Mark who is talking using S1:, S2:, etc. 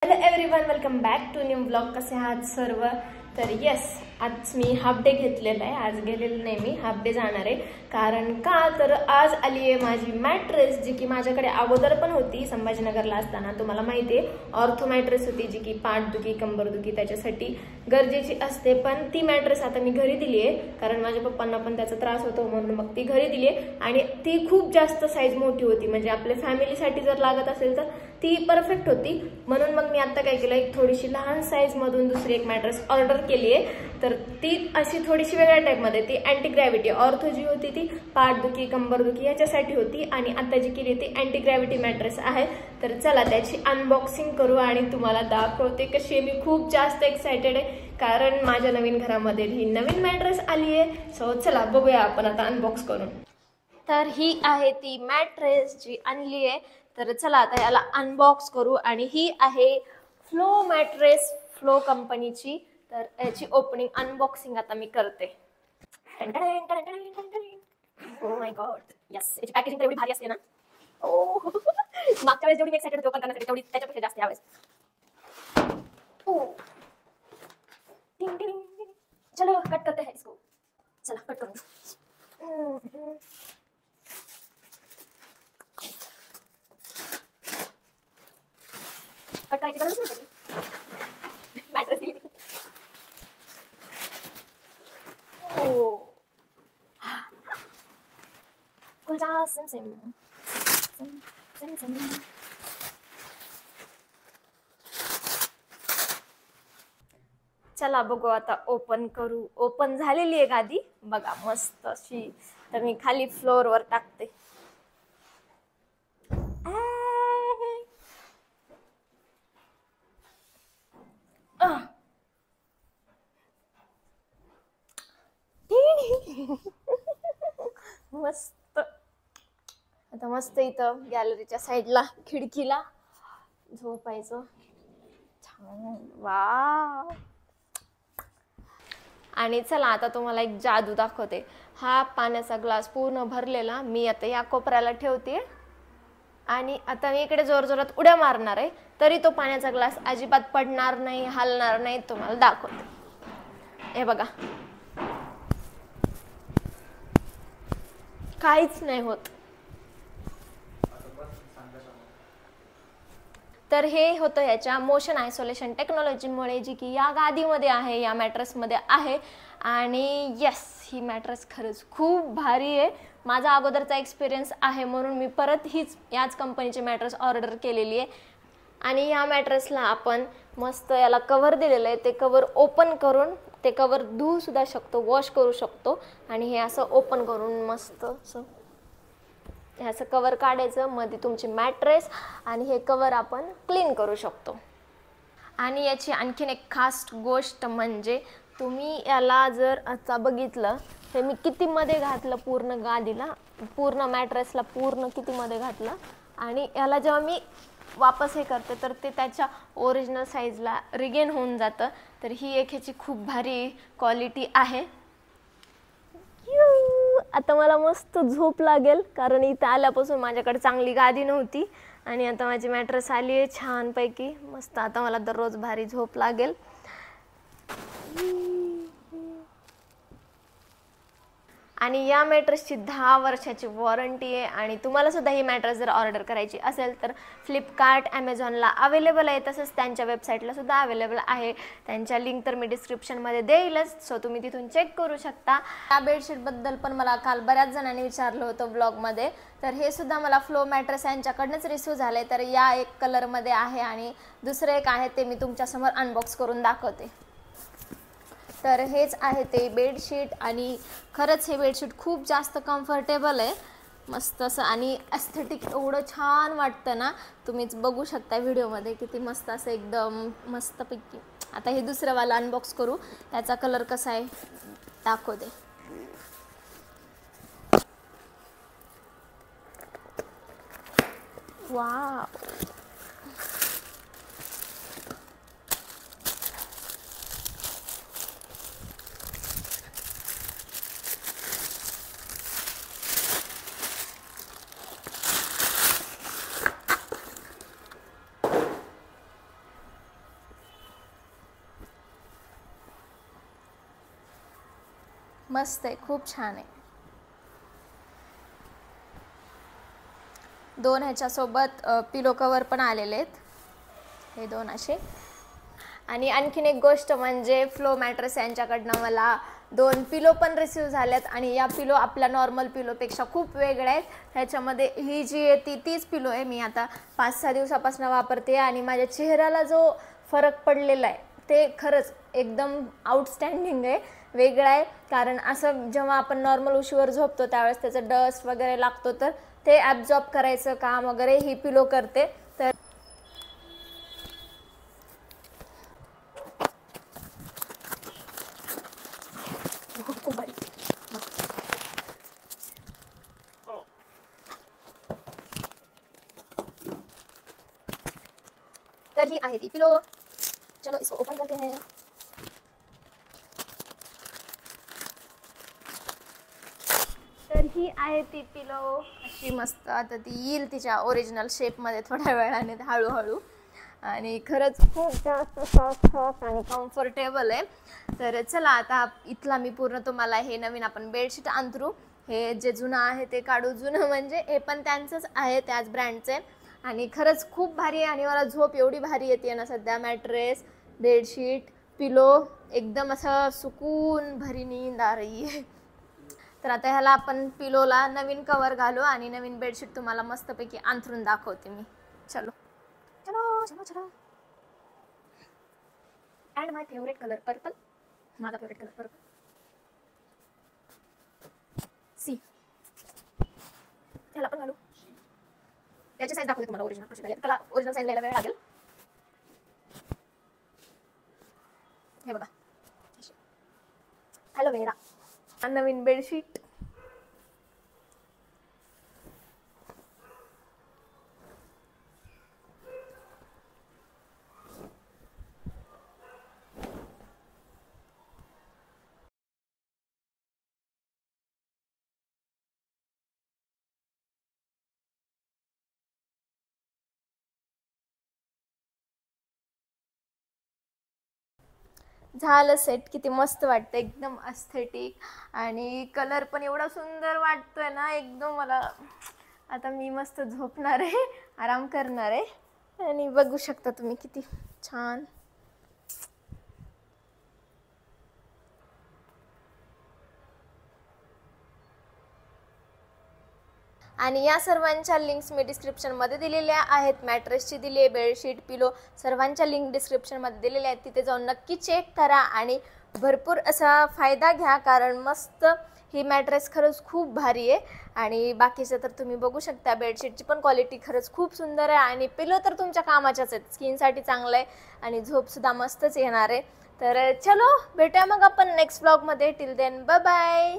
S1: Hello everyone, welcome back to new blog. कसे आहात सर्व? तर येस, आज मी हाफ डे घेतलेला आहे. आज गेलेलं नाही, मी हाफ डे जाणार आहे. कारण का तर आज आली आहे माझी मॅट्रेस, जी की माझ्याकडे अगोदर पण होती संभाजीनगरला असताना. तुम्हाला माहिती आहे, ऑर्थो मॅट्रेस होती जी की पाठदुखी कंबरदुखी त्याच्यासाठी गरजेची असते. पण ती मॅट्रेस आता मी घरी दिली आहे, कारण माझ्या पप्पांना पण त्याचा त्रास होतो म्हणून मग ती घरी दिली आहे. आणि ती खूप जास्त साईज मोठी होती, म्हणजे आपल्या फॅमिलीसाठी जर लागत असेल तर ती परफेक्ट होती. म्हणून मग मी आता काय केलं, एक थोडीशी लहान साईज मधून दुसरी एक मॅट्रेस ऑर्डर केली आहे. तर ती अशी थोडीशी वेगळ्या टाईपमध्ये, ती अँटी ग्रॅव्हिटी. ऑर्थो जी होती ती पाठदुखी कंबरदुखी याच्यासाठी होती, आणि आता जी केली ती अँटी ग्रॅव्हिटी मॅट्रेस आहे. तर चला त्याची अनबॉक्सिंग करू आणि तुम्हाला दाखवते कशी आहे. मी खूप जास्त एक्सायटेड आहे, कारण माझ्या नवीन घरामध्ये ही नवीन मॅट्रेस आली आहे. सो चला बघूया आपण आता अनबॉक्स करून. तर ही आहे ती मॅट्रेस जी आणली आहे. तर चला आता याला अनबॉक्स करू. आणि ही आहे फ्लो मॅट्रेस, फ्लो कंपनीची. तर याची ओपनिंग अनबॉक्सिंग आता मी करते. ओ माय गॉड, यस, याची पॅकेजिंग तर एवढी भारी असते ना. ओ मागच्या वेळेस जेवढी मी एक्साइटेड होते ओपन करण्यासाठी, तेवढी त्याच्यापेक्षा जास्त यावेळेस. टिंग टिंग, चलो कट करते हैं इसको. चला कट करूँ. कट करायची गरज नाही. मॅट्रेस दिली. Kulcha SIM SIM SIM SIM. चला बघू आता, ओपन करू. ओपन झालेली आहे गादी बघा, मस्त अशी. तर मी खाली फ्लोअरवर टाकते. मस्त. आता मस्त इथं गॅलरीच्या साईडला खिडकीला झोपायचं. छान. वाव. आणि चला आता तुम्हाला एक जादू दाखवते. हा पाण्याचा ग्लास पूर्ण भरलेला मी आता या कोपऱ्याला ठेवते, आणि आता मी इकडे जोर जोरात उड्या मारणार आहे, तरी तो पाण्याचा ग्लास अजिबात पडणार नाही, हलणार नाही. तुम्हाला दाखवते, हे बघा, काहीच नाही होत. तर हे होतं ह्याच्या मोशन आयसोलेशन टेक्नॉलॉजीमुळे, जी की या गादीमध्ये आहे, या मॅट्रेसमध्ये आहे. आणि येस, ही मॅट्रेस खरंच खूप भारी आहे. माझा अगोदरचा एक्सपिरियन्स आहे म्हणून मी परत याच कंपनीची मॅट्रेस ऑर्डर केलेली आहे. आणि या मॅट्रेसला आपण मस्त याला कव्हर दिलेलं आहे. ते कव्हर ओपन करून ते कव्हर धुवू सुद्धा शकतो, वॉश करू शकतो. आणि हे असं ओपन करून मस्त असं कवर काढायचं, मध्ये तुमची मॅट्रेस, आणि हे कवर आपण क्लीन करू शकतो. आणि याची आणखीन एक खास गोष्ट म्हणजे, तुम्ही याला जर आता बघितलं तर मी किती मध्ये घातलं, पूर्ण गादीला, पूर्ण मॅट्रेसला पूर्ण किती मध्ये घातलं. आणि याला जेव्हा मी वापस हे करते तर ते त्याच्या ओरिजिनल साईजला रिगेन होऊन जातं. तर ही एक ह्याची खूप भारी क्वालिटी आहे. आता मला मस्त झोप लागेल, कारण इथं आल्यापासून माझ्याकडे चांगली गादी नव्हती, आणि आता माझी मॅट्रेस आली आहे छानपैकी मस्त. आता मला दररोज भारी झोप लागेल. आणि या मॅट्रेसची 10 वर्षाची वॉरंटी आहे. आणि तुम्हाला सुद्धा ही मॅट्रेस जर ऑर्डर करायची असेल तर फ्लिपकार्ट, ॲमेझॉनला अवेलेबल आहे, तसंच त्यांच्या वेबसाईटला सुद्धा अवेलेबल आहे. त्यांच्या लिंक तर मी डिस्क्रिप्शनमध्ये देईलच, सो तुम्ही तिथून चेक करू शकता. या बेडशीटबद्दल पण मला काल बऱ्याच जणांनी विचारलं होतं ब्लॉगमध्ये. तर हे सुद्धा मला फ्लो मॅट्रेस यांच्याकडनंच रिसीव झाले. तर या एक कलरमध्ये आहे, आणि दुसरं एक आहे ते मी तुमच्यासमोर अनबॉक्स करून दाखवते. तर हेच आहे ते बेडशीट, आणि खरंच हे बेडशीट खूप जास्त कम्फर्टेबल आहे, मस्त असं. आणि एस्थेटिक एवढं छान वाटतं ना, तुम्हीच बघू शकता व्हिडिओमध्ये किती मस्त असं एकदम मस्तपैकी. आता हे दुसरं वाला अनबॉक्स करू, त्याचा कलर कसा आहे दाखवते. वाव. मस्त आहे, खूप छान आहे. 2 ह्याच्यासोबत पिलो कवर पण आलेले आहेत, हे 2 असे. आणि आणखीन एक गोष्ट म्हणजे फ्लो मॅट्रेस यांच्याकडनं मला 2 पिलो पण रिसीव झाल्यात आणि या पिलो आपल्या नॉर्मल पिलोपेक्षा खूप वेगळ्या आहेत. ह्याच्यामध्ये ही जी आहे तीच पिलो आहे, मी आता 5-6 दिवसापासून वापरते आणि माझ्या चेहऱ्याला जो फरक पडलेला आहे ते खरंच एकदम आउटस्टँडिंग आहे, वेगळं आहे. कारण असं जेव्हा आपण नॉर्मल उशीवर झोपतो त्यावेळेस त्याचं डस्ट वगैरे लागतो, तर ते ॲब्झॉर्ब करायचं काम वगैरे ही पिलो करते. तर खूप भारी. तर ही आहे ती पिलो. चलो इसको ओपन करते हैं. तर ही आहे ती पिलो, अशी मस्त. आता ती येईल तिच्या ओरिजिनल शेपमध्ये थोड्या वेळाने हळूहळू. आणि खरंच खूप जास्त सॉफ्ट आणि कम्फर्टेबल आहे. तर चला आता इथला मी पूर्ण तुम्हाला हे नवीन आपण बेडशीट अंथरू. हे जे जुनं आहे ते काढू. जुनं म्हणजे हे पण त्यांचंच आहे, त्याच ब्रँडचे. आणि खरंच खूप भारी आहे आणि मला झोप एवढी भारी येते ना सध्या. मॅट्रेस, बेडशीट, पिलो एकदम असं सुकून भरी नींद आ रही आहे. तर आता ह्याला आपण पिलोला नवीन कवर घालू आणि नवीन बेडशीट तुम्हाला मस्तपैकी अंथरून दाखवते मी. चलो चलो चलो चलो. And my favourite colour purple. माझा फेवरेट कलर पर्पल. सी ह्याला पण घालू. त्याची साईज दाखवते तुम्हाला ओरिजिनल कशी लागेल. त्याला ओरिजिनल साईज लिहायला वेळ लागेल. हे बघा, हॅलो वेरा. नवीन बेडशीट. झालं सेट. किती मस्त वाटतं, एकदम अस्थेटिक. आणि कलर पण एवढा सुंदर वाटतोय ना एकदम. मला आता मी मस्त झोपणार आहे, आराम करणार आहे. आणि बघू शकता तुम्ही किती छान. आणि या सर्वांच्या लिंक्स मी डिस्क्रिप्शनमध्ये दिलेल्या आहेत. मॅट्रेसची दिली आहे, बेडशीट, पिलो सर्वांच्या लिंक डिस्क्रिप्शनमध्ये दिलेल्या आहेत. तिथे जाऊन नक्की चेक करा आणि भरपूर असा फायदा घ्या. कारण मस्त ही मॅट्रेस खरंच खूप भारी आहे. आणि बाकीचं तर तुम्ही बघू शकता. बेडशीटची पण क्वालिटी खरंच खूप सुंदर आहे आणि पिलो तर तुमच्या कामाच्याच आहेत. स्किनसाठी चांगलं आहे आणि झोपसुद्धा मस्तच येणार आहे. तर चलो भेटूया मग आपण नेक्स्ट ब्लॉगमध्ये. Till then bye bye.